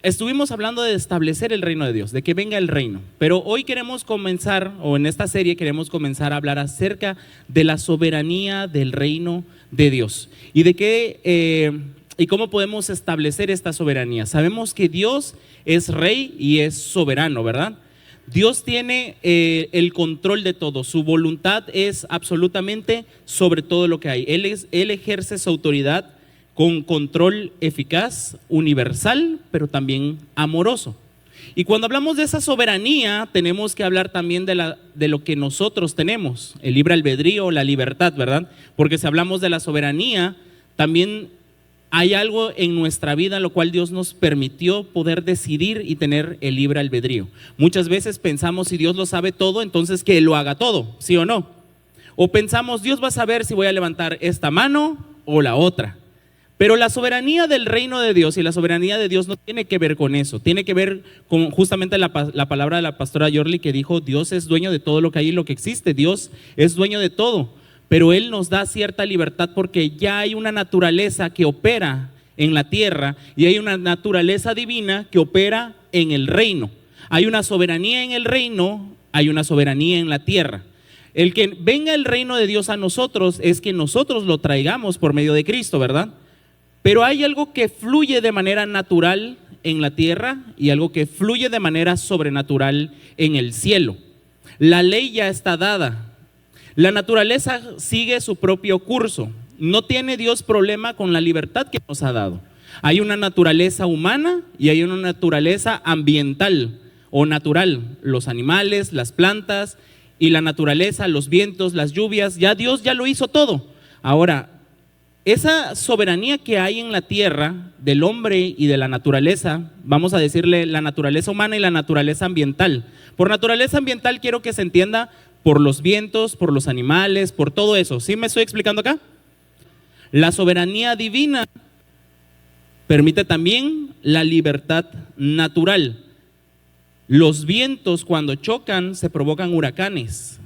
estuvimos hablando de establecer el reino de Dios, de que venga el reino. Pero hoy queremos comenzar, o en esta serie queremos comenzar a hablar acerca de la soberanía del reino de Dios. Y de qué, y cómo podemos establecer esta soberanía. Sabemos que Dios es rey y es soberano, ¿verdad? Dios tiene el control de todo, su voluntad es absolutamente sobre todo lo que hay. Él ejerce su autoridad con control eficaz, universal, pero también amoroso. Y cuando hablamos de esa soberanía, tenemos que hablar también de lo que nosotros tenemos, el libre albedrío, la libertad, ¿verdad? Porque si hablamos de la soberanía, también hay algo en nuestra vida en lo cual Dios nos permitió poder decidir y tener el libre albedrío. Muchas veces pensamos, si Dios lo sabe todo, entonces que Él lo haga todo, ¿sí o no? O pensamos, Dios va a saber si voy a levantar esta mano o la otra. Pero la soberanía del reino de Dios y la soberanía de Dios no tiene que ver con eso, tiene que ver con justamente la palabra de la pastora Yorli que dijo, Dios es dueño de todo lo que hay y lo que existe, Dios es dueño de todo, pero Él nos da cierta libertad porque ya hay una naturaleza que opera en la tierra y hay una naturaleza divina que opera en el reino. Hay una soberanía en el reino, hay una soberanía en la tierra. El que venga el reino de Dios a nosotros es que nosotros lo traigamos por medio de Cristo, ¿verdad? Pero hay algo que fluye de manera natural en la tierra y algo que fluye de manera sobrenatural en el cielo. La ley ya está dada. La naturaleza sigue su propio curso. No tiene Dios problema con la libertad que nos ha dado. Hay una naturaleza humana y hay una naturaleza ambiental o natural. Los animales, las plantas y la naturaleza, los vientos, las lluvias, ya Dios ya lo hizo todo. Ahora, esa soberanía que hay en la tierra del hombre y de la naturaleza, vamos a decirle la naturaleza humana y la naturaleza ambiental. Por naturaleza ambiental quiero que se entienda por los vientos, por los animales, por todo eso. ¿Sí me estoy explicando acá? La soberanía divina permite también la libertad natural. Los vientos cuando chocan se provocan huracanes.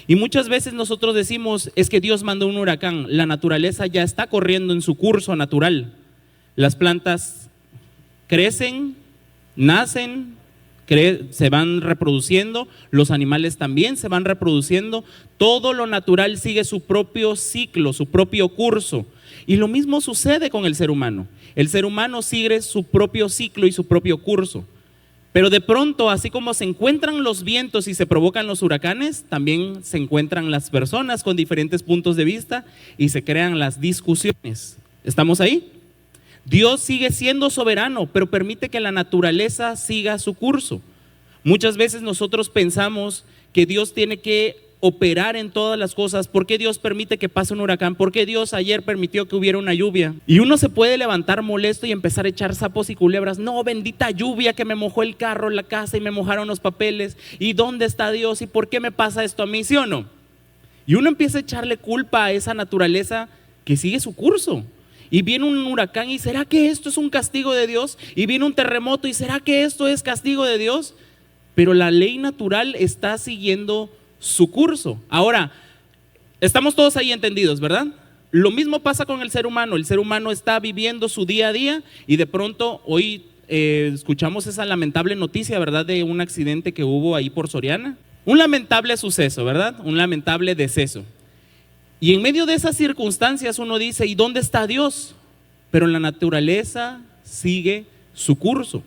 Y muchas veces nosotros decimos, es que Dios mandó un huracán, la naturaleza ya está corriendo en su curso natural. Las plantas crecen, nacen, se van reproduciendo, los animales también se van reproduciendo, todo lo natural sigue su propio ciclo, su propio curso. Y lo mismo sucede con el ser humano. El ser humano sigue su propio ciclo y su propio curso. Pero de pronto, así como se encuentran los vientos y se provocan los huracanes, también se encuentran las personas con diferentes puntos de vista y se crean las discusiones. ¿Estamos ahí? Dios sigue siendo soberano, pero permite que la naturaleza siga su curso. Muchas veces nosotros pensamos que Dios tiene que operar en todas las cosas. ¿Por qué Dios permite que pase un huracán? ¿Por qué Dios ayer permitió que hubiera una lluvia? Y uno se puede levantar molesto y empezar a echar sapos y culebras. No, bendita lluvia que me mojó el carro, la casa y me mojaron los papeles. ¿Y dónde está Dios? ¿Y por qué me pasa esto a mí? ¿Sí o no? Y uno empieza a echarle culpa a esa naturaleza que sigue su curso. Y viene un huracán y ¿será que esto es un castigo de Dios? Y viene un terremoto y ¿será que esto es castigo de Dios? Pero la ley natural está siguiendo su curso. Ahora, estamos todos ahí entendidos, ¿verdad? Lo mismo pasa con el ser humano está viviendo su día a día y de pronto hoy escuchamos esa lamentable noticia, ¿verdad? De un accidente que hubo ahí por Soriana, un lamentable suceso, ¿verdad? Un lamentable deceso. Y en medio de esas circunstancias uno dice, ¿y dónde está Dios? Pero la naturaleza sigue su curso.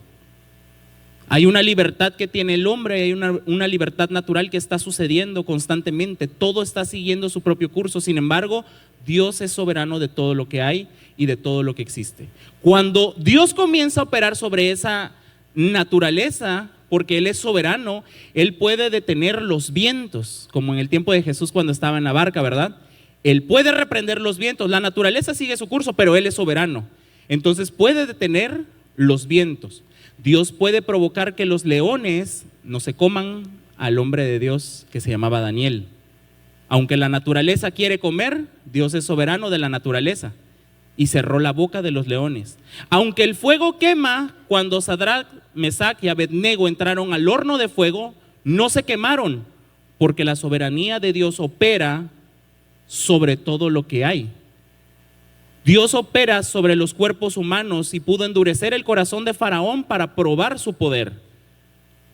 Hay una libertad que tiene el hombre, hay una libertad natural que está sucediendo constantemente. Todo está siguiendo su propio curso. Sin embargo, Dios es soberano de todo lo que hay y de todo lo que existe. Cuando Dios comienza a operar sobre esa naturaleza, porque Él es soberano, Él puede detener los vientos, como en el tiempo de Jesús cuando estaba en la barca, ¿verdad? Él puede reprender los vientos. La naturaleza sigue su curso, pero Él es soberano. Entonces puede detener los vientos. Dios puede provocar que los leones no se coman al hombre de Dios que se llamaba Daniel. Aunque la naturaleza quiere comer, Dios es soberano de la naturaleza y cerró la boca de los leones. Aunque el fuego quema, cuando Sadrach, Mesach y Abednego entraron al horno de fuego, no se quemaron, porque la soberanía de Dios opera sobre todo lo que hay. Dios opera sobre los cuerpos humanos y pudo endurecer el corazón de Faraón para probar su poder.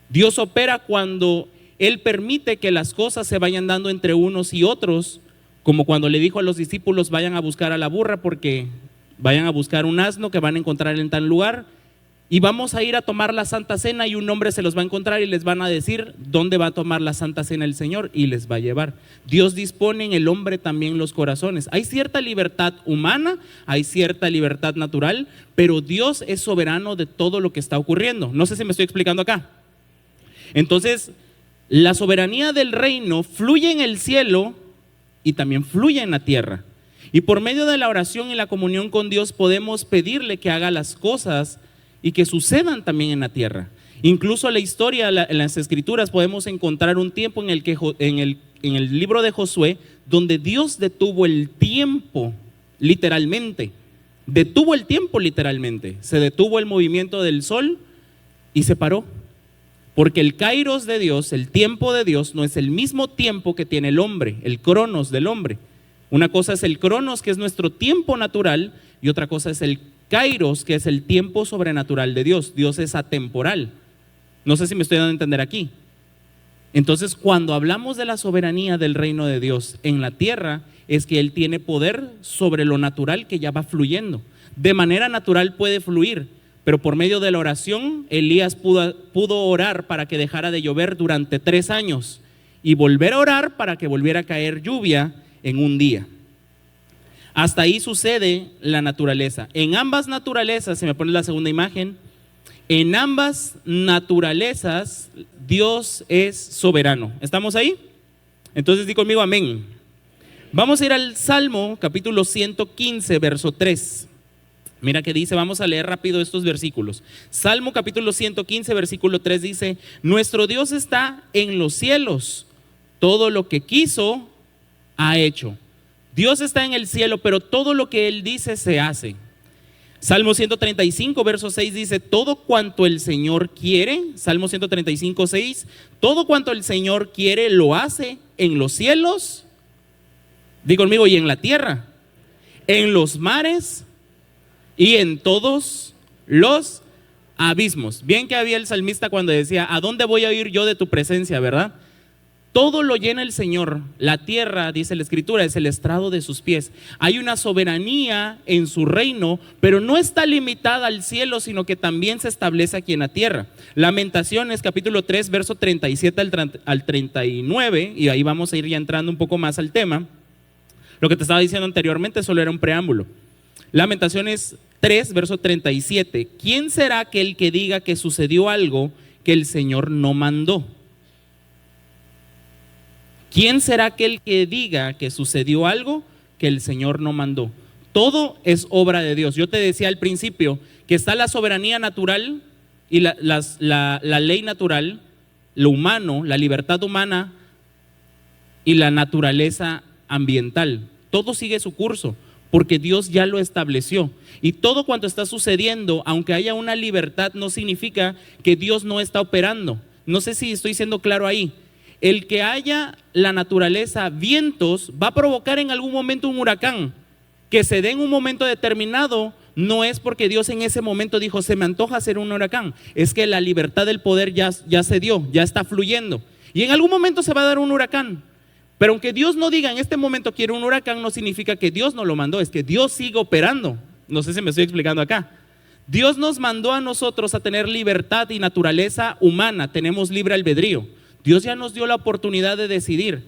Dios opera cuando Él permite que las cosas se vayan dando entre unos y otros, como cuando le dijo a los discípulos: vayan a buscar a la burra, porque vayan a buscar un asno que van a encontrar en tal lugar, y vamos a ir a tomar la Santa Cena, y un hombre se los va a encontrar y les van a decir dónde va a tomar la Santa Cena el Señor, y les va a llevar. Dios dispone en el hombre también los corazones. Hay cierta libertad humana, hay cierta libertad natural, pero Dios es soberano de todo lo que está ocurriendo. No sé si me estoy explicando acá. Entonces, la soberanía del reino fluye en el cielo y también fluye en la tierra. Y por medio de la oración y la comunión con Dios podemos pedirle que haga las cosas y que sucedan también en la tierra. Incluso en la historia, en las escrituras, podemos encontrar un tiempo en el que en el libro de Josué, donde Dios detuvo el tiempo literalmente. Detuvo el tiempo literalmente. Se detuvo el movimiento del sol y se paró. Porque el kairos de Dios, el tiempo de Dios, no es el mismo tiempo que tiene el hombre, el cronos del hombre. Una cosa es el cronos, que es nuestro tiempo natural, y otra cosa es el kairos, que es el tiempo sobrenatural de Dios. Dios es atemporal. No sé si me estoy dando a entender aquí. Entonces, cuando hablamos de la soberanía del reino de Dios en la tierra, es que Él tiene poder sobre lo natural que ya va fluyendo. De manera natural puede fluir. Pero por medio de la oración, Elías pudo orar para que dejara de llover durante 3 años y volver a orar para que volviera a caer lluvia en un día. Hasta ahí sucede la naturaleza. En ambas naturalezas, se me pone la segunda imagen, en ambas naturalezas Dios es soberano. ¿Estamos ahí? Entonces di conmigo amén. Vamos a ir al Salmo capítulo 115, verso 3. Mira que dice, vamos a leer rápido estos versículos. Salmo capítulo 115, versículo 3 dice: nuestro Dios está en los cielos, todo lo que quiso ha hecho. Dios está en el cielo, pero todo lo que Él dice se hace. Salmo 135, verso 6 dice: todo cuanto el Señor quiere. Salmo 135, 6, todo cuanto el Señor quiere lo hace en los cielos, di conmigo, y en la tierra, en los mares y en todos los abismos. Bien que había el salmista cuando decía: ¿a dónde voy a ir yo de tu presencia? ¿Verdad? Todo lo llena el Señor. La tierra, dice la Escritura, es el estrado de sus pies. Hay una soberanía en su reino, pero no está limitada al cielo, sino que también se establece aquí en la tierra. Lamentaciones capítulo 3, verso 37 al 39, y ahí vamos a ir ya entrando un poco más al tema. Lo que te estaba diciendo anteriormente solo era un preámbulo. Lamentaciones 3, verso 37. ¿Quién será aquel que diga que sucedió algo que el Señor no mandó? ¿Quién será aquel que diga que sucedió algo que el Señor no mandó? Todo es obra de Dios. Yo te decía al principio que está la soberanía natural y la ley natural, lo humano, la libertad humana y la naturaleza ambiental. Todo sigue su curso, porque Dios ya lo estableció. Y todo cuanto está sucediendo, aunque haya una libertad, no significa que Dios no está operando. No sé si estoy siendo claro ahí. El que haya la naturaleza, vientos, va a provocar en algún momento un huracán. Que se dé en un momento determinado, no es porque Dios en ese momento dijo: se me antoja hacer un huracán. Es que la libertad del poder ya se dio, ya está fluyendo. Y en algún momento se va a dar un huracán. Pero aunque Dios no diga en este momento quiero un huracán, no significa que Dios no lo mandó, es que Dios sigue operando. No sé si me estoy explicando acá. Dios nos mandó a nosotros a tener libertad y naturaleza humana, tenemos libre albedrío. Dios ya nos dio la oportunidad de decidir,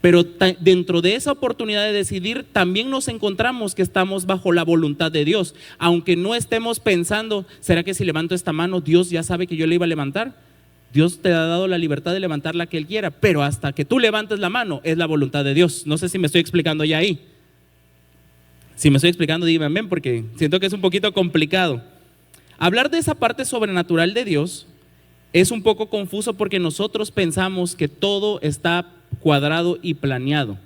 pero dentro de esa oportunidad de decidir también nos encontramos que estamos bajo la voluntad de Dios. Aunque no estemos pensando, ¿será que si levanto esta mano Dios ya sabe que yo la iba a levantar? Dios te ha dado la libertad de levantar la que Él quiera, pero hasta que tú levantes la mano es la voluntad de Dios. No sé si me estoy explicando ya ahí. Si me estoy explicando, díganme amén, porque siento que es un poquito complicado. Hablar de esa parte sobrenatural de Dios es un poco confuso porque nosotros pensamos que todo está cuadrado y planeado,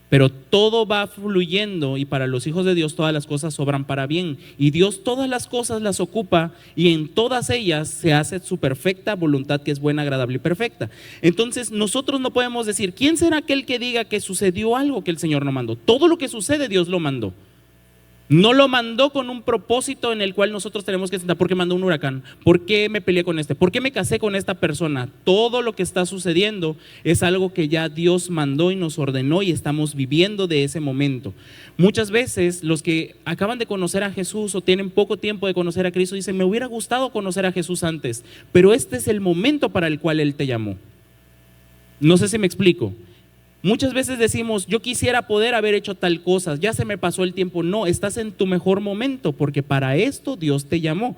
pero todo va fluyendo, y para los hijos de Dios todas las cosas obran para bien, y Dios todas las cosas las ocupa, y en todas ellas se hace su perfecta voluntad, que es buena, agradable y perfecta. Entonces nosotros no podemos decir: ¿quién será aquel que diga que sucedió algo que el Señor no mandó? Todo lo que sucede Dios lo mandó. No lo mandó con un propósito en el cual nosotros tenemos que sentar. ¿Por qué mandó un huracán? ¿Por qué me peleé con este? ¿Por qué me casé con esta persona? Todo lo que está sucediendo es algo que ya Dios mandó y nos ordenó y estamos viviendo de ese momento. Muchas veces los que acaban de conocer a Jesús o tienen poco tiempo de conocer a Cristo dicen: me hubiera gustado conocer a Jesús antes, pero este es el momento para el cual Él te llamó. No sé si me explico. Muchas veces decimos: yo quisiera poder haber hecho tal cosa, ya se me pasó el tiempo. No, estás en tu mejor momento, porque para esto Dios te llamó.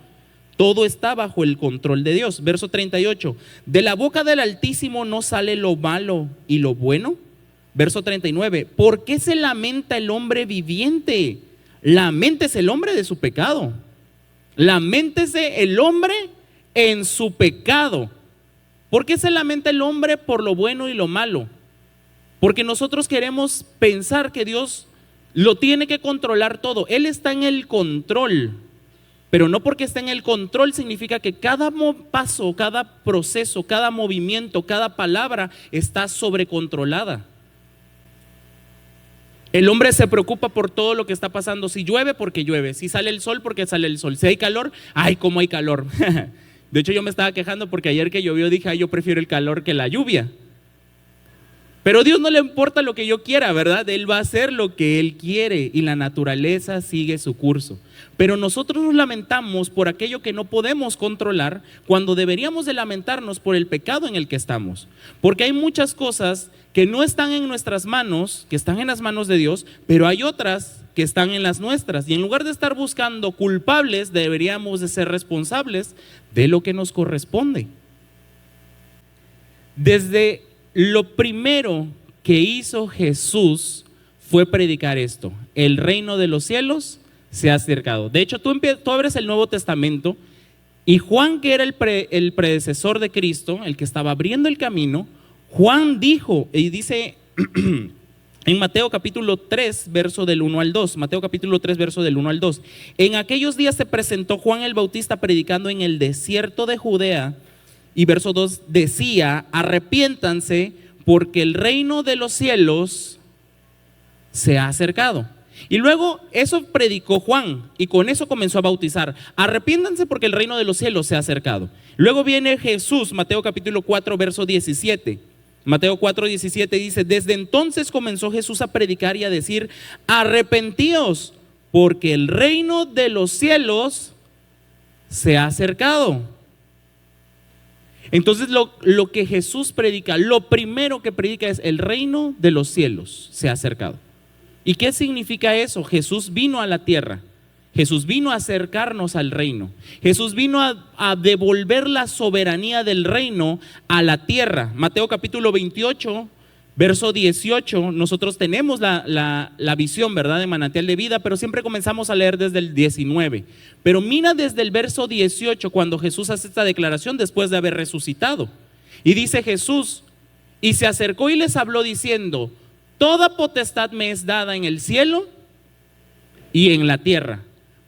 Todo está bajo el control de Dios. Verso 38, de la boca del Altísimo no sale lo malo y lo bueno. Verso 39, ¿por qué se lamenta el hombre viviente? Laméntese el hombre de su pecado. Laméntese el hombre en su pecado. ¿Por qué se lamenta el hombre por lo bueno y lo malo? Porque nosotros queremos pensar que Dios lo tiene que controlar todo. Él está en el control, pero no porque está en el control significa que cada paso, cada proceso, cada movimiento, cada palabra está sobrecontrolada. El hombre se preocupa por todo lo que está pasando. Si llueve, porque llueve. Si sale el sol, porque sale el sol. Si hay calor, ¡ay, cómo hay calor! De hecho, yo me estaba quejando porque ayer que llovió dije: yo prefiero el calor que la lluvia. Pero a Dios no le importa lo que yo quiera, ¿verdad? Él va a hacer lo que Él quiere y la naturaleza sigue su curso. Pero nosotros nos lamentamos por aquello que no podemos controlar, cuando deberíamos de lamentarnos por el pecado en el que estamos. Porque hay muchas cosas que no están en nuestras manos, que están en las manos de Dios, pero hay otras que están en las nuestras. Y en lugar de estar buscando culpables, deberíamos de ser responsables de lo que nos corresponde. Desde lo primero que hizo Jesús fue predicar esto: el reino de los cielos se ha acercado. De hecho, tú abres el Nuevo Testamento y Juan, que era el predecesor de Cristo, el que estaba abriendo el camino, Juan dijo, y dice en Mateo capítulo 3, verso del 1 al 2, Mateo capítulo 3, verso del 1 al 2, en aquellos días se presentó Juan el Bautista predicando en el desierto de Judea. Y verso 2 decía: arrepiéntanse, porque el reino de los cielos se ha acercado. Y luego eso predicó Juan y con eso comenzó a bautizar: arrepiéntanse porque el reino de los cielos se ha acercado. Luego viene Jesús, Mateo capítulo 4, verso 17. Mateo 4, 17 dice: desde entonces comenzó Jesús a predicar y a decir: arrepentíos, porque el reino de los cielos se ha acercado. Entonces lo que Jesús predica, lo primero que predica es: el reino de los cielos se ha acercado. ¿Y qué significa eso? Jesús vino a la tierra, Jesús vino a acercarnos al reino, Jesús vino a devolver la soberanía del reino a la tierra. Mateo capítulo 28, verso 18, nosotros tenemos la visión, ¿verdad?, de manantial de vida, pero siempre comenzamos a leer desde el 19. Pero mira desde el verso 18 cuando Jesús hace esta declaración después de haber resucitado. Y dice Jesús: y se acercó y les habló diciendo: toda potestad me es dada en el cielo y en la tierra.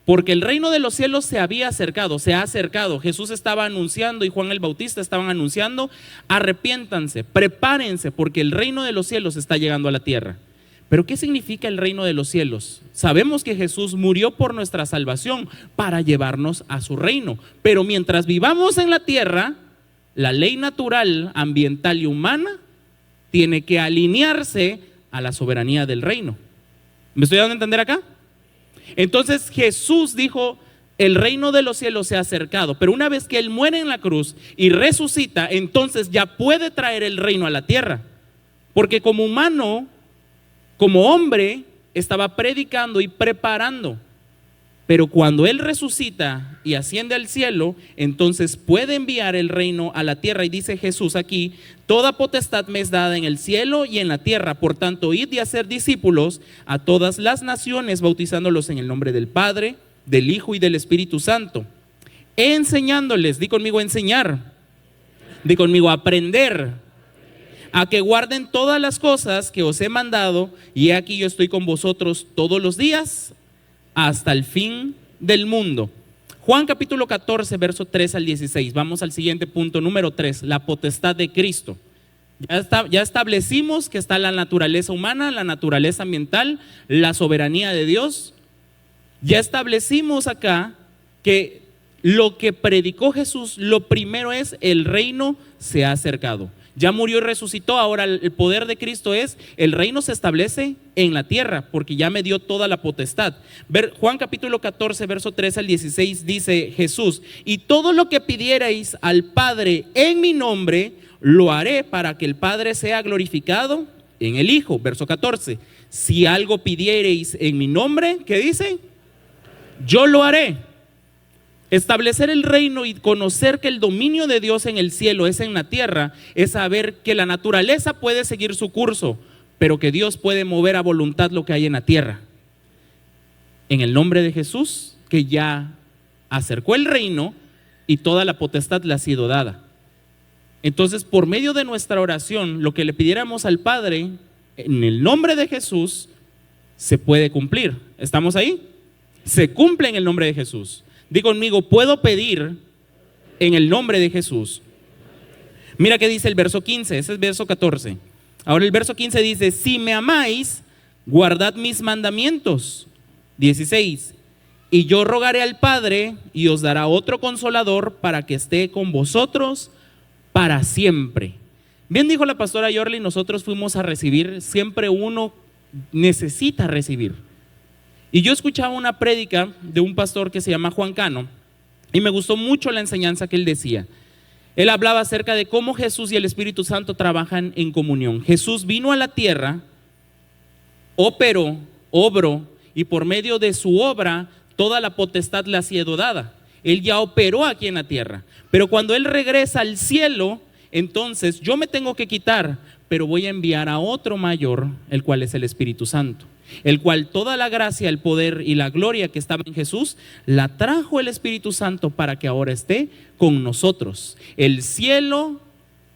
Porque el reino de los cielos se había acercado, se ha acercado. Jesús estaba anunciando y Juan el Bautista estaban anunciando: arrepiéntanse, prepárense, porque el reino de los cielos está llegando a la tierra. Pero ¿qué significa el reino de los cielos? Sabemos que Jesús murió por nuestra salvación para llevarnos a su reino. Pero mientras vivamos en la tierra, la ley natural, ambiental y humana tiene que alinearse a la soberanía del reino. ¿Me estoy dando a entender acá? Entonces Jesús dijo: el reino de los cielos se ha acercado. Pero una vez que Él muere en la cruz y resucita, entonces ya puede traer el reino a la tierra. Porque como humano, como hombre, estaba predicando y preparando. Pero cuando Él resucita y asciende al cielo, entonces puede enviar el reino a la tierra. Y dice Jesús aquí: toda potestad me es dada en el cielo y en la tierra. Por tanto, id y hacer discípulos a todas las naciones, bautizándolos en el nombre del Padre, del Hijo y del Espíritu Santo, enseñándoles, di conmigo enseñar, di conmigo aprender, a que guarden todas las cosas que os he mandado, y he aquí yo estoy con vosotros todos los días hasta el fin del mundo. Juan capítulo 14, verso 3 al 16. Vamos al siguiente punto, número 3, la potestad de Cristo. Ya establecimos que está la naturaleza humana, la naturaleza ambiental, la soberanía de Dios. Ya establecimos acá que lo que predicó Jesús, lo primero es: el reino se ha acercado. Ya murió y resucitó, ahora el poder de Cristo es: el reino se establece en la tierra, porque ya me dio toda la potestad. Juan capítulo 14, verso 13 al 16 dice Jesús: y todo lo que pidierais al Padre en mi nombre, lo haré para que el Padre sea glorificado en el Hijo. Verso 14: si algo pidiereis en mi nombre, ¿qué dice? Yo lo haré. Establecer el reino y conocer que el dominio de Dios en el cielo es en la tierra, es saber que la naturaleza puede seguir su curso, pero que Dios puede mover a voluntad lo que hay en la tierra. En el nombre de Jesús, que ya acercó el reino y toda la potestad le ha sido dada. Entonces, por medio de nuestra oración, lo que le pidiéramos al Padre, en el nombre de Jesús, se puede cumplir. ¿Estamos ahí? Se cumple en el nombre de Jesús. Di conmigo: puedo pedir en el nombre de Jesús. Mira qué dice el verso 15, ese es el verso 14. Ahora el verso 15 dice: si me amáis, guardad mis mandamientos. 16: y yo rogaré al Padre y os dará otro consolador para que esté con vosotros para siempre. Bien dijo la pastora Yorli, nosotros fuimos a recibir, siempre uno necesita recibir. Y yo escuchaba una prédica de un pastor que se llama Juan Cano y me gustó mucho la enseñanza que él decía. Él hablaba acerca de cómo Jesús y el Espíritu Santo trabajan en comunión. Jesús vino a la tierra, obró, y por medio de su obra toda la potestad le ha sido dada. Él ya operó aquí en la tierra, pero cuando Él regresa al cielo, entonces yo me tengo que quitar, pero voy a enviar a otro mayor, el cual es el Espíritu Santo, el cual toda la gracia, el poder y la gloria que estaba en Jesús, la trajo el Espíritu Santo para que ahora esté con nosotros. El cielo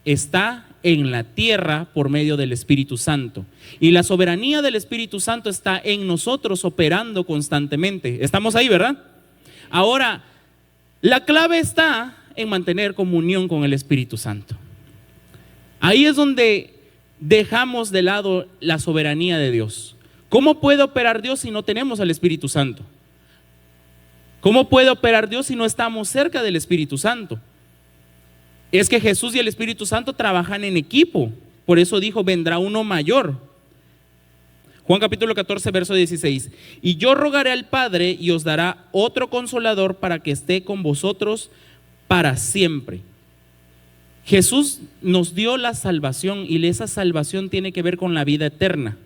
está en la tierra por medio del Espíritu Santo, y la soberanía del Espíritu Santo está en nosotros operando constantemente. Estamos ahí, ¿verdad? Ahora, la clave está en mantener comunión con el Espíritu Santo. Ahí es donde dejamos de lado la soberanía de Dios. ¿Cómo puede operar Dios si no tenemos al Espíritu Santo? ¿Cómo puede operar Dios si no estamos cerca del Espíritu Santo? Es que Jesús y el Espíritu Santo trabajan en equipo. Por eso dijo: vendrá uno mayor. Juan capítulo 14, verso 16: y yo rogaré al Padre y os dará otro consolador para que esté con vosotros para siempre. Jesús nos dio la salvación y esa salvación tiene que ver con la vida eterna.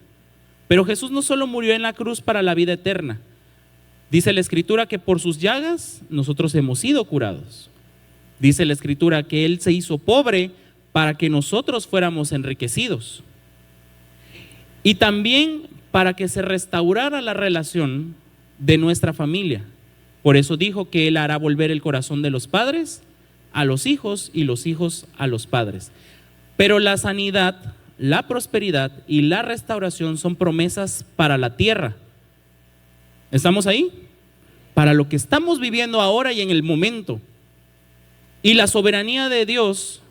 Pero Jesús no solo murió en la cruz para la vida eterna. Dice la Escritura que por sus llagas nosotros hemos sido curados. Dice la Escritura que Él se hizo pobre para que nosotros fuéramos enriquecidos. Y también para que se restaurara la relación de nuestra familia. Por eso dijo que Él hará volver el corazón de los padres a los hijos y los hijos a los padres. Pero la sanidad, la prosperidad y la restauración son promesas para la tierra. ¿Estamos ahí? Para lo que estamos viviendo ahora y en el momento. Y la soberanía de Dios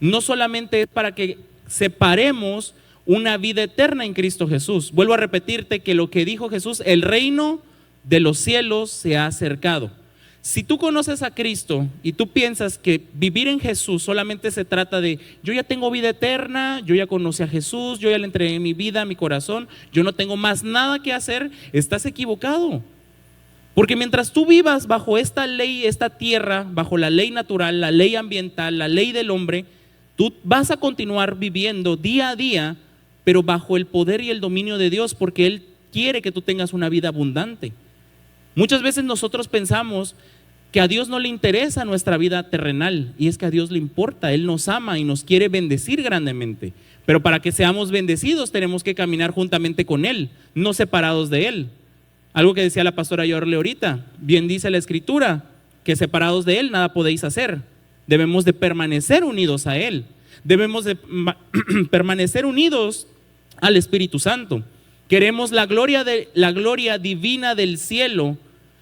no solamente es para que separemos una vida eterna en Cristo Jesús. Vuelvo a repetirte que lo que dijo Jesús: el reino de los cielos se ha acercado. Si tú conoces a Cristo y tú piensas que vivir en Jesús solamente se trata de: yo ya tengo vida eterna, yo ya conocí a Jesús, yo ya le entregué mi vida, mi corazón, yo no tengo más nada que hacer, estás equivocado. Porque mientras tú vivas bajo esta ley, esta tierra, bajo la ley natural, la ley ambiental, la ley del hombre, tú vas a continuar viviendo día a día, pero bajo el poder y el dominio de Dios, porque Él quiere que tú tengas una vida abundante. Muchas veces nosotros pensamos que a Dios no le interesa nuestra vida terrenal, y es que a Dios le importa. Él nos ama y nos quiere bendecir grandemente, pero para que seamos bendecidos tenemos que caminar juntamente con Él, no separados de Él. Algo que decía la pastora Yorle ahorita, bien dice la Escritura, que separados de Él nada podéis hacer. Debemos de permanecer unidos a Él, debemos de permanecer unidos al Espíritu Santo. Queremos la gloria divina del cielo,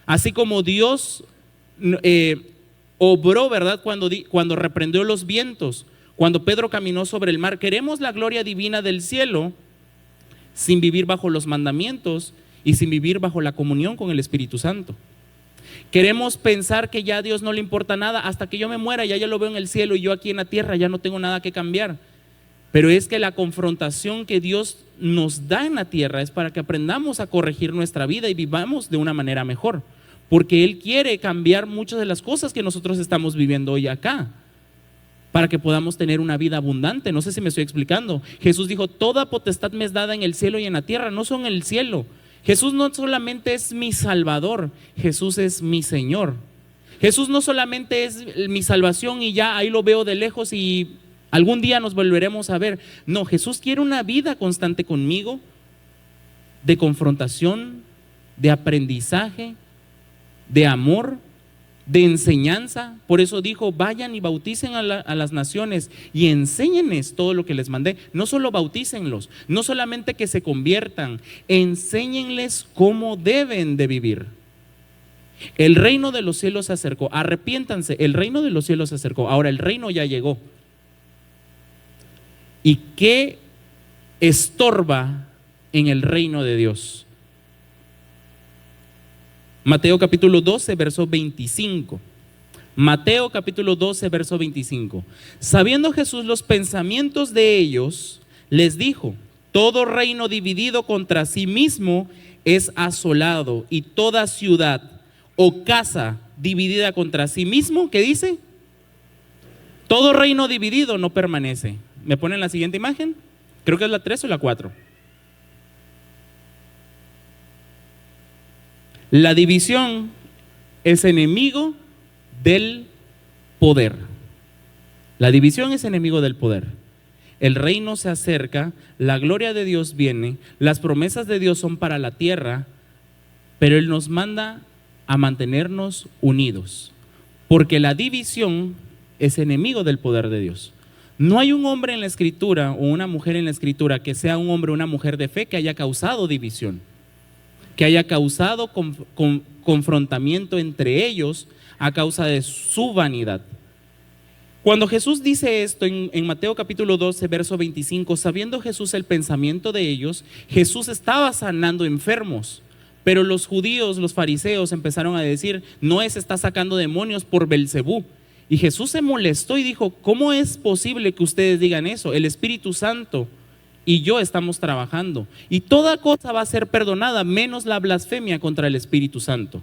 así como Dios obró, ¿verdad? Cuando reprendió los vientos, cuando Pedro caminó sobre el mar. Queremos la gloria divina del cielo sin vivir bajo los mandamientos y sin vivir bajo la comunión con el Espíritu Santo. Queremos pensar que ya a Dios no le importa nada, hasta que yo me muera, ya yo lo veo en el cielo y yo aquí en la tierra ya no tengo nada que cambiar. Pero es que la confrontación que Dios nos da en la tierra es para que aprendamos a corregir nuestra vida y vivamos de una manera mejor, porque Él quiere cambiar muchas de las cosas que nosotros estamos viviendo hoy acá, para que podamos tener una vida abundante. No sé si me estoy explicando. Jesús dijo: toda potestad me es dada en el cielo y en la tierra. No son en el cielo. Jesús no solamente es mi Salvador, Jesús es mi Señor. Jesús no solamente es mi salvación y ya ahí lo veo de lejos y algún día nos volveremos a ver. No, Jesús quiere una vida constante conmigo, de confrontación, de aprendizaje, de amor, de enseñanza. Por eso dijo: vayan y bauticen a las naciones y enséñenles todo lo que les mandé. No solo bautícenlos, no solamente que se conviertan, enséñenles cómo deben de vivir. El reino de los cielos se acercó. Arrepiéntanse, el reino de los cielos se acercó. Ahora el reino ya llegó. ¿Y qué estorba en el reino de Dios? Mateo capítulo 12, verso 25. Mateo capítulo 12, verso 25. Sabiendo Jesús los pensamientos de ellos, les dijo: todo reino dividido contra sí mismo es asolado, y toda ciudad o casa dividida contra sí mismo, ¿qué dice? Todo reino dividido no permanece. ¿Me ponen la siguiente imagen? Creo que es la 3 o la 4. La división es enemigo del poder. La división es enemigo del poder. El reino se acerca, la gloria de Dios viene, las promesas de Dios son para la tierra, pero Él nos manda a mantenernos unidos, porque la división es enemigo del poder de Dios. No hay un hombre en la Escritura o una mujer en la Escritura que sea un hombre o una mujer de fe que haya causado división, que haya causado confrontamiento entre ellos a causa de su vanidad. Cuando Jesús dice esto en Mateo capítulo 12, verso 25, sabiendo Jesús el pensamiento de ellos, Jesús estaba sanando enfermos, pero los judíos, los fariseos empezaron a decir: no está sacando demonios por Belcebú. Y Jesús se molestó y dijo: ¿cómo es posible que ustedes digan eso? El Espíritu Santo y yo estamos trabajando, y toda cosa va a ser perdonada, menos la blasfemia contra el Espíritu Santo.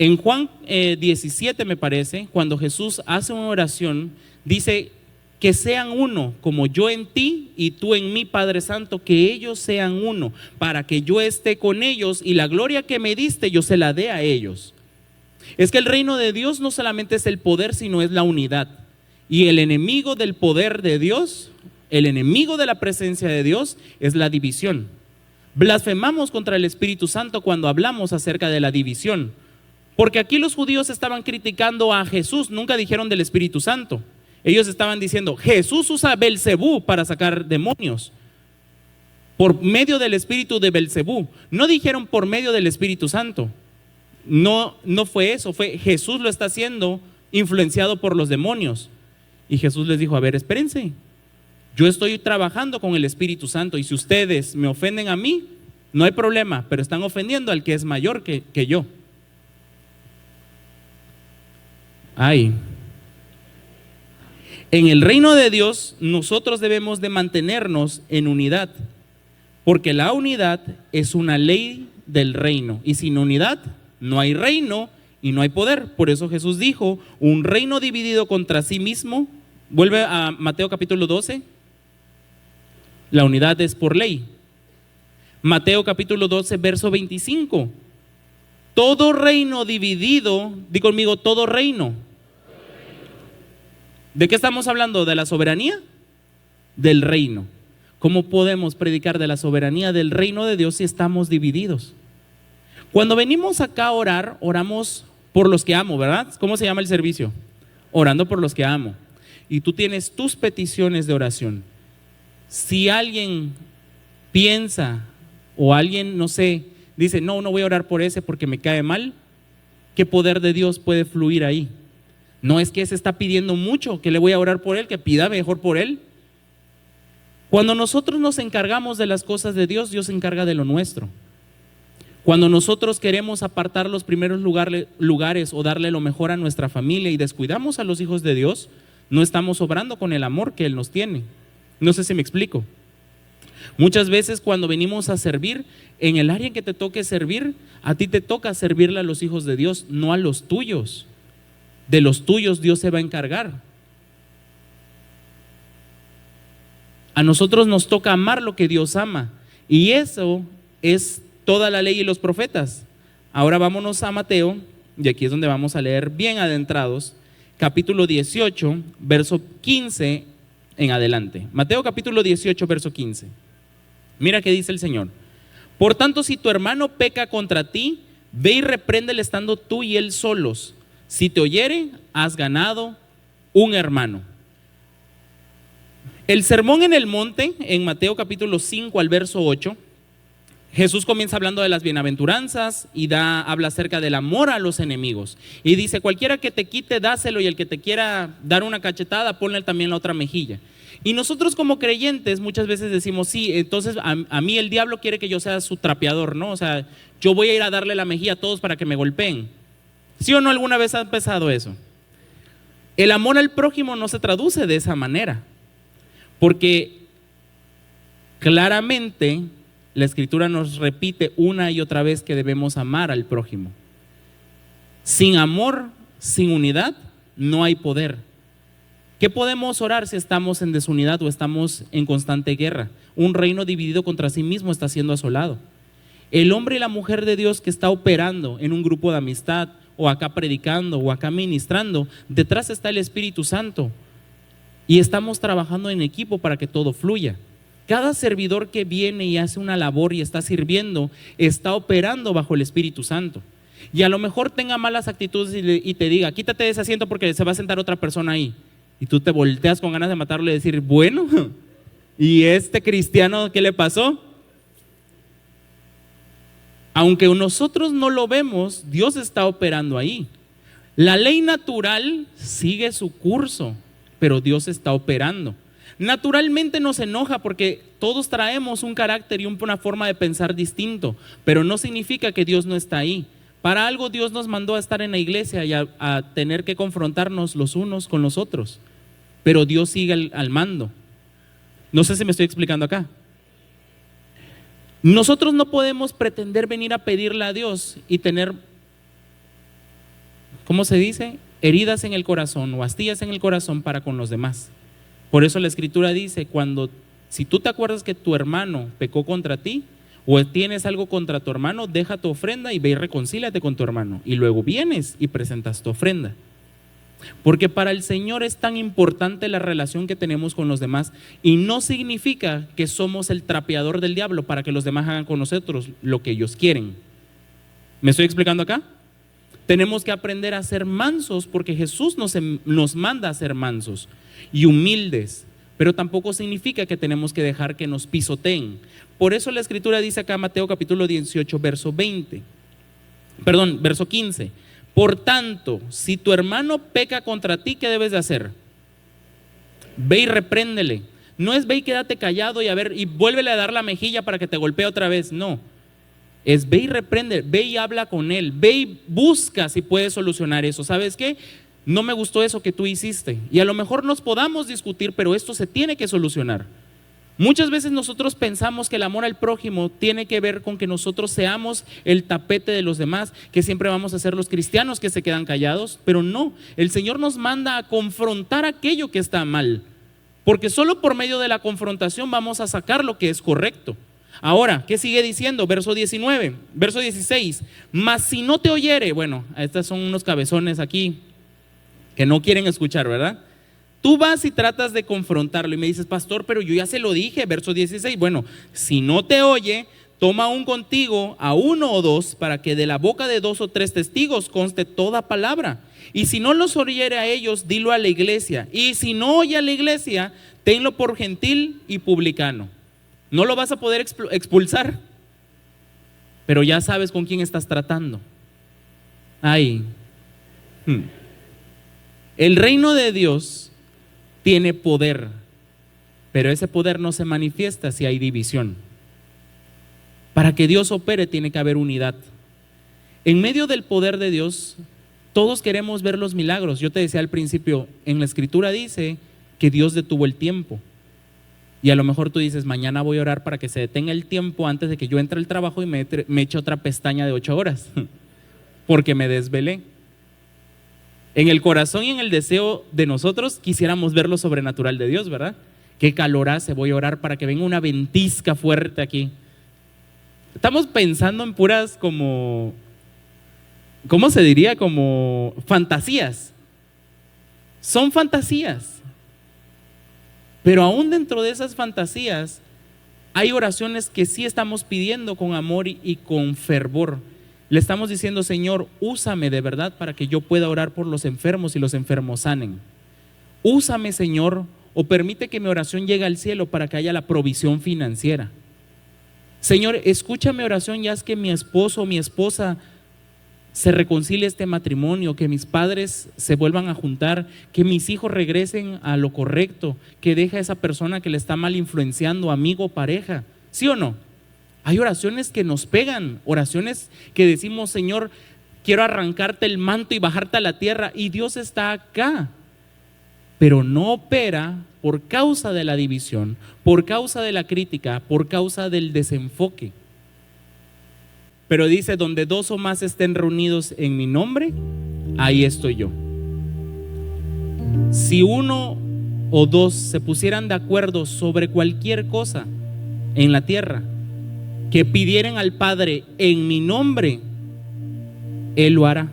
En Juan 17, me parece, cuando Jesús hace una oración, dice: que sean uno, como yo en ti y tú en mí, Padre Santo, que ellos sean uno, para que yo esté con ellos y la gloria que me diste yo se la dé a ellos. Es que el reino de Dios no solamente es el poder, sino es la unidad. Y el enemigo del poder de Dios, el enemigo de la presencia de Dios, es la división. Blasfemamos contra el Espíritu Santo cuando hablamos acerca de la división, porque aquí los judíos estaban criticando a Jesús, nunca dijeron del Espíritu Santo. Ellos estaban diciendo: Jesús usa Belcebú para sacar demonios, por medio del espíritu de Belcebú. No dijeron por medio del Espíritu Santo. No fue eso, fue Jesús lo está haciendo influenciado por los demonios. Y Jesús les dijo: a ver, espérense, yo estoy trabajando con el Espíritu Santo, y si ustedes me ofenden a mí, no hay problema, pero están ofendiendo al que es mayor que yo. Ay. En el reino de Dios nosotros debemos de mantenernos en unidad, porque la unidad es una ley del reino, y sin unidad no hay reino y no hay poder. Por eso Jesús dijo: un reino dividido contra sí mismo. Vuelve a Mateo capítulo 12. La unidad es por ley. Mateo capítulo 12, verso 25. Todo reino dividido, di conmigo, todo reino. ¿De qué estamos hablando? ¿De la soberanía? Del reino. ¿Cómo podemos predicar de la soberanía del reino de Dios si estamos divididos? Cuando venimos acá a orar, oramos por los que amo, ¿verdad? ¿Cómo se llama el servicio? Orando por los que amo. Y tú tienes tus peticiones de oración. Si alguien piensa o alguien, no sé, dice: no voy a orar por ese porque me cae mal, ¿qué poder de Dios puede fluir ahí? No es que se está pidiendo mucho, que le voy a orar por él, que pida mejor por él. Cuando nosotros nos encargamos de las cosas de Dios, Dios se encarga de lo nuestro. Cuando nosotros queremos apartar los primeros lugares o darle lo mejor a nuestra familia y descuidamos a los hijos de Dios, no estamos obrando con el amor que Él nos tiene. No sé si me explico. Muchas veces cuando venimos a servir, en el área en que te toque servir, a ti te toca servirle a los hijos de Dios, no a los tuyos. De los tuyos Dios se va a encargar. A nosotros nos toca amar lo que Dios ama, y eso es toda la ley y los profetas. Ahora vámonos a Mateo, y aquí es donde vamos a leer bien adentrados, capítulo 18, verso 15 en adelante. Mateo capítulo 18, verso 15. Mira qué dice el Señor. Por tanto, si tu hermano peca contra ti, ve y repréndele estando tú y él solos. Si te oyere, has ganado un hermano. El sermón en el monte, en Mateo capítulo 5 al verso 8, Jesús comienza hablando de las bienaventuranzas y habla acerca del amor a los enemigos. Y dice, cualquiera que te quite, dáselo, y el que te quiera dar una cachetada, ponle también la otra mejilla. Y nosotros como creyentes muchas veces decimos, sí, entonces a mí el diablo quiere que yo sea su trapeador, ¿no? O sea, yo voy a ir a darle la mejilla a todos para que me golpeen. ¿Sí o no alguna vez ha empezado eso? El amor al prójimo no se traduce de esa manera, porque claramente la Escritura nos repite una y otra vez que debemos amar al prójimo. Sin amor, sin unidad, no hay poder. ¿Qué podemos orar si estamos en desunidad o estamos en constante guerra? Un reino dividido contra sí mismo está siendo asolado. El hombre y la mujer de Dios que está operando en un grupo de amistad, o acá predicando, o acá ministrando, detrás está el Espíritu Santo. Y estamos trabajando en equipo para que todo fluya. Cada servidor que viene y hace una labor y está sirviendo, está operando bajo el Espíritu Santo. Y a lo mejor tenga malas actitudes y te diga, quítate de ese asiento porque se va a sentar otra persona ahí. Y tú te volteas con ganas de matarlo y decir, bueno, ¿y este cristiano qué le pasó? Aunque nosotros no lo vemos, Dios está operando ahí. La ley natural sigue su curso, pero Dios está operando. Naturalmente nos enoja porque todos traemos un carácter y una forma de pensar distinto, pero no significa que Dios no está ahí. Para algo Dios nos mandó a estar en la iglesia y a tener que confrontarnos los unos con los otros, pero Dios sigue al mando. No sé si me estoy explicando acá. Nosotros no podemos pretender venir a pedirle a Dios y tener, ¿cómo se dice? Heridas en el corazón o astillas en el corazón para con los demás. Por eso la Escritura dice, si tú te acuerdas que tu hermano pecó contra ti o tienes algo contra tu hermano, deja tu ofrenda y ve y reconcíliate con tu hermano, y luego vienes y presentas tu ofrenda. Porque para el Señor es tan importante la relación que tenemos con los demás, y no significa que somos el trapeador del diablo para que los demás hagan con nosotros lo que ellos quieren. ¿Me estoy explicando acá? Tenemos que aprender a ser mansos porque Jesús nos manda a ser mansos y humildes, pero tampoco significa que tenemos que dejar que nos pisoteen. Por eso la Escritura dice acá, Mateo capítulo 18, verso 15. Por tanto, si tu hermano peca contra ti, ¿qué debes de hacer? Ve y repréndele. No es ve y quédate callado y vuélvele a dar la mejilla para que te golpee otra vez. No, es ve y reprende, ve y habla con él, ve y busca si puedes solucionar eso. ¿Sabes qué? No me gustó eso que tú hiciste, y a lo mejor nos podamos discutir, pero esto se tiene que solucionar. Muchas veces nosotros pensamos que el amor al prójimo tiene que ver con que nosotros seamos el tapete de los demás, que siempre vamos a ser los cristianos que se quedan callados, pero no, el Señor nos manda a confrontar aquello que está mal, porque solo por medio de la confrontación vamos a sacar lo que es correcto. Ahora, ¿qué sigue diciendo? Verso 16, mas si no te oyere, bueno, estos son unos cabezones aquí que no quieren escuchar, ¿verdad? Tú vas y tratas de confrontarlo y me dices, pastor, pero yo ya se lo dije, verso 16, bueno, si no te oye, toma aún contigo a 1 o 2 para que de la boca de 2 o 3 testigos conste toda palabra. Y si no los oyere a ellos, dilo a la iglesia. Y si no oye a la iglesia, tenlo por gentil y publicano. No lo vas a poder expulsar, pero ya sabes con quién estás tratando. Ay. El reino de Dios tiene poder, pero ese poder no se manifiesta si hay división. Para que Dios opere tiene que haber unidad. En medio del poder de Dios, todos queremos ver los milagros. Yo te decía al principio, en la Escritura dice que Dios detuvo el tiempo. Y a lo mejor tú dices, mañana voy a orar para que se detenga el tiempo antes de que yo entre al trabajo y me eche otra pestaña de 8 horas, porque me desvelé. En el corazón y en el deseo de nosotros quisiéramos ver lo sobrenatural de Dios, ¿verdad? Qué calor hace, voy a orar para que venga una ventisca fuerte aquí. Estamos pensando en puras como, ¿cómo se diría? Como fantasías. Son fantasías. Pero aún dentro de esas fantasías hay oraciones que sí estamos pidiendo con amor y con fervor. Le estamos diciendo, Señor, úsame de verdad para que yo pueda orar por los enfermos y los enfermos sanen. Úsame, Señor, o permite que mi oración llegue al cielo para que haya la provisión financiera. Señor, escucha mi oración y haz que mi esposo o mi esposa se reconcilie este matrimonio, que mis padres se vuelvan a juntar, que mis hijos regresen a lo correcto, que deje a esa persona que le está mal influenciando, amigo o pareja. ¿Sí o no? Hay oraciones que nos pegan, oraciones que decimos, Señor, quiero arrancarte el manto y bajarte a la tierra, y Dios está acá, pero no opera por causa de la división, por causa de la crítica, por causa del desenfoque. Pero dice, donde 2 o más estén reunidos en mi nombre, ahí estoy yo. Si 1 o 2 se pusieran de acuerdo sobre cualquier cosa en la tierra, que pidieran al Padre en mi nombre, Él lo hará.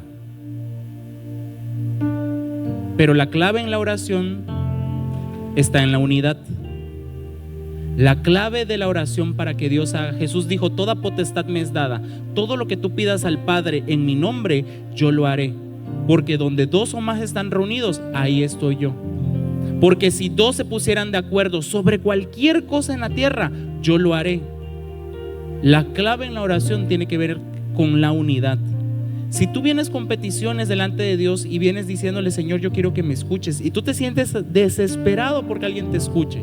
Pero la clave en la oración está en la unidad. La clave de la oración para que Dios haga, Jesús dijo, toda potestad me es dada, todo lo que tú pidas al Padre en mi nombre, yo lo haré, porque donde 2 o más están reunidos, ahí estoy yo. Porque si 2 se pusieran de acuerdo sobre cualquier cosa en la tierra, yo lo haré. La clave en la oración tiene que ver con la unidad. Si tú vienes con peticiones delante de Dios y vienes diciéndole, Señor, yo quiero que me escuches, y tú te sientes desesperado porque alguien te escuche,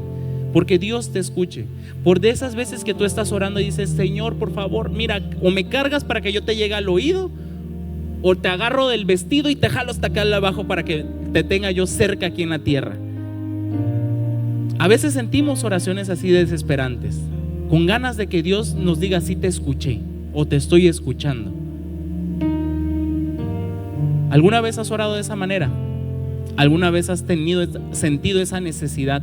porque Dios te escuche, por de esas veces que tú estás orando y dices, Señor, por favor, mira, o me cargas para que yo te llegue al oído, o te agarro del vestido y te jalo hasta acá abajo para que te tenga yo cerca aquí en la tierra. A veces sentimos oraciones así desesperantes, con ganas de que Dios nos diga, sí te escuché o te estoy escuchando. ¿Alguna vez has orado de esa manera? ¿Alguna vez has sentido esa necesidad?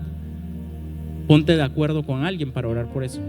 Ponte de acuerdo con alguien para orar por eso.